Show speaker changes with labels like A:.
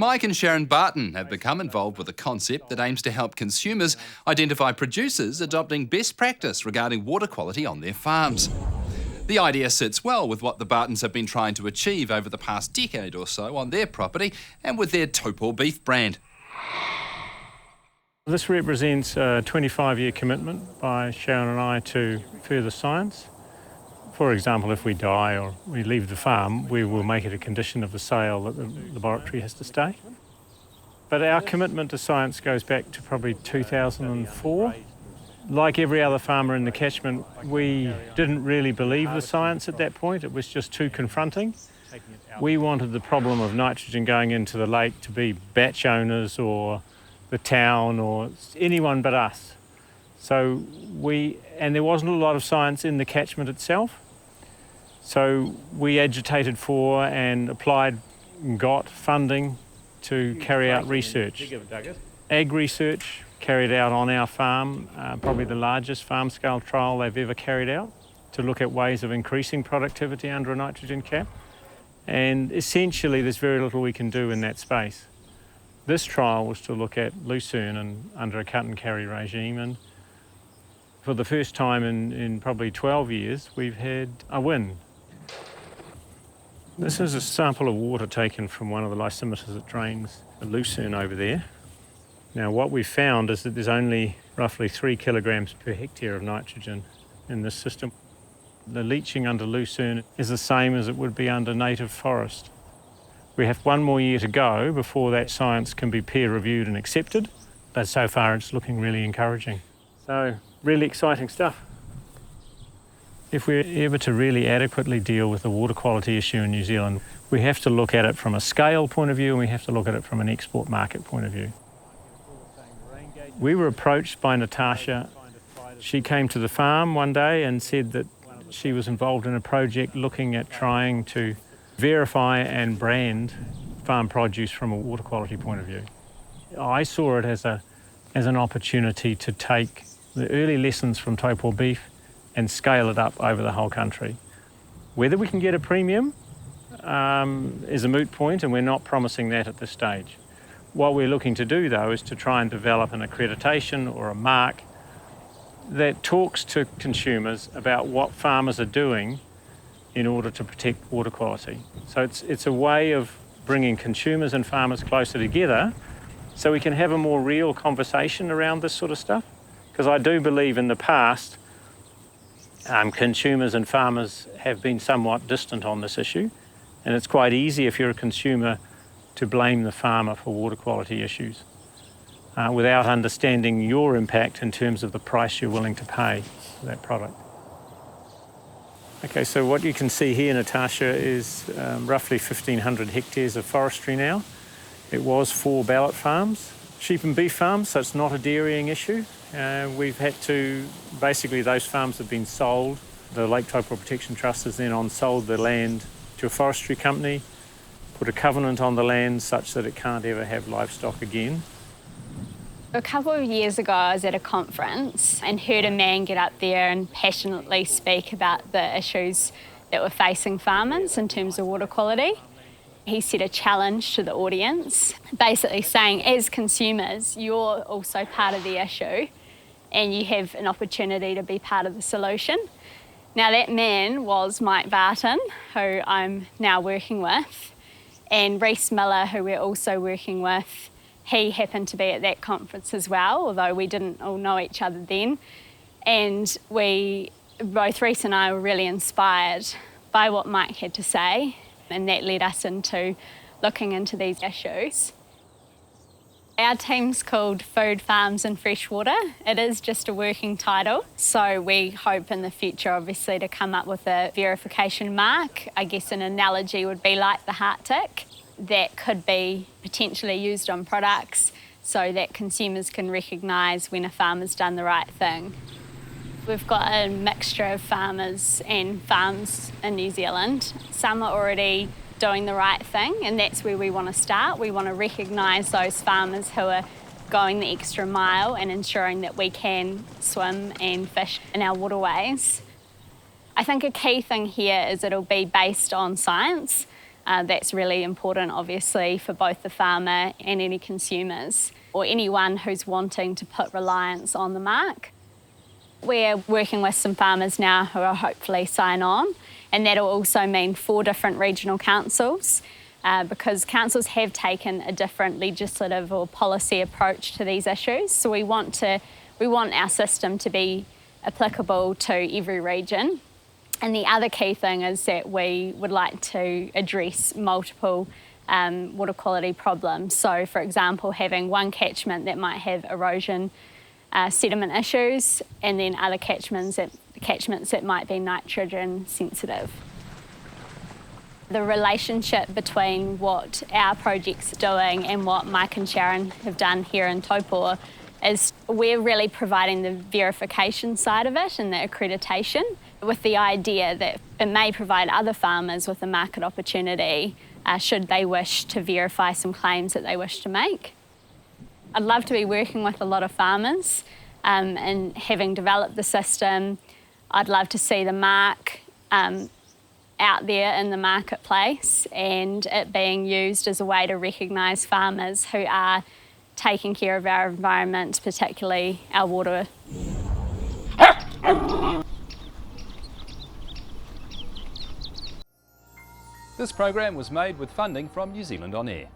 A: Mike and Sharon Barton have become involved with a concept that aims to help consumers identify producers adopting best practice regarding water quality on their farms. The idea sits well with what the Bartons have been trying to achieve over the past decade or so on their property and with their Taupo beef brand.
B: This represents a 25-year commitment by Sharon and I to further science. For example, if we die or we leave the farm, we will make it a condition of the sale that the laboratory has to stay. But our commitment to science goes back to probably 2004. Like every other farmer in the catchment, we didn't really believe the science at that point. It was just too confronting. We wanted the problem of nitrogen going into the lake to be batch owners or the town or anyone but us. And there wasn't a lot of science in the catchment itself. So we agitated for and applied and got funding to carry out research. Ag research carried out on our farm, probably the largest farm-scale trial they've ever carried out to look at ways of increasing productivity under a nitrogen cap. And essentially there's very little we can do in that space. This trial was to look at lucerne and under a cut and carry regime, and for the first time in probably 12 years we've had a win. This is a sample of water taken from one of the lysimeters that drains the lucerne over there. Now what we've found is that there's only roughly 3 kilograms per hectare of nitrogen in this system. The leaching under lucerne is the same as it would be under native forest. We have one more year to go before that science can be peer reviewed and accepted, but so far it's looking really encouraging. So really exciting stuff. If we're ever to really adequately deal with the water quality issue in New Zealand, we have to look at it from a scale point of view and we have to look at it from an export market point of view. We were approached by Natasha. She came to the farm one day and said that she was involved in a project looking at trying to verify and brand farm produce from a water quality point of view. I saw it as an opportunity to take the early lessons from Taupo beef and scale it up over the whole country. Whether we can get a premium is a moot point, and we're not promising that at this stage. What we're looking to do, though, is to try and develop an accreditation or a mark that talks to consumers about what farmers are doing in order to protect water quality. So it's a way of bringing consumers and farmers closer together so we can have a more real conversation around this sort of stuff. Because I do believe in the past, consumers and farmers have been somewhat distant on this issue, and it's quite easy if you're a consumer to blame the farmer for water quality issues without understanding your impact in terms of the price you're willing to pay for that product. Okay, so what you can see here, Natasha, is roughly 1,500 hectares of forestry now. It was 4 ballot farms, sheep and beef farms, so it's not a dairying issue. We've had to, basically those farms have been sold. The Lake Taupo Protection Trust has then on-sold the land to a forestry company, put a covenant on the land such that it can't ever have livestock again.
C: A couple of years ago, I was at a conference and heard a man get up there and passionately speak about the issues that were facing farmers in terms of water quality. He set a challenge to the audience, basically saying, as consumers, you're also part of the issue and you have an opportunity to be part of the solution. Now, that man was Mike Barton, who I'm now working with, and Reese Miller, who we're also working with. He happened to be at that conference as well, although we didn't all know each other then. And both Reese and I were really inspired by what Mike had to say, and that led us into looking into these issues. Our team's called Food, Farms and Freshwater. It is just a working title, so we hope in the future obviously to come up with a verification mark. I guess an analogy would be like the heart tick that could be potentially used on products so that consumers can recognise when a farmer's done the right thing. We've got a mixture of farmers and farms in New Zealand. Some are already doing the right thing, and that's where we want to start. We want to recognise those farmers who are going the extra mile and ensuring that we can swim and fish in our waterways. I think a key thing here is it'll be based on science. That's really important, obviously, for both the farmer and any consumers or anyone who's wanting to put reliance on the mark. We're working with some farmers now who will hopefully sign on, and that'll also mean 4 different regional councils, because councils have taken a different legislative or policy approach to these issues. So we want our system to be applicable to every region. And the other key thing is that we would like to address multiple water quality problems. So, for example, having one catchment that might have erosion, sediment issues, and then other catchments that might be nitrogen sensitive. The relationship between what our project's doing and what Mike and Sharon have done here in Taupō is we're really providing the verification side of it and the accreditation, with the idea that it may provide other farmers with a market opportunity should they wish to verify some claims that they wish to make. I'd love to be working with a lot of farmers, and having developed the system, I'd love to see the mark out there in the marketplace and it being used as a way to recognise farmers who are taking care of our environment, particularly our water.
A: This program was made with funding from New Zealand On Air.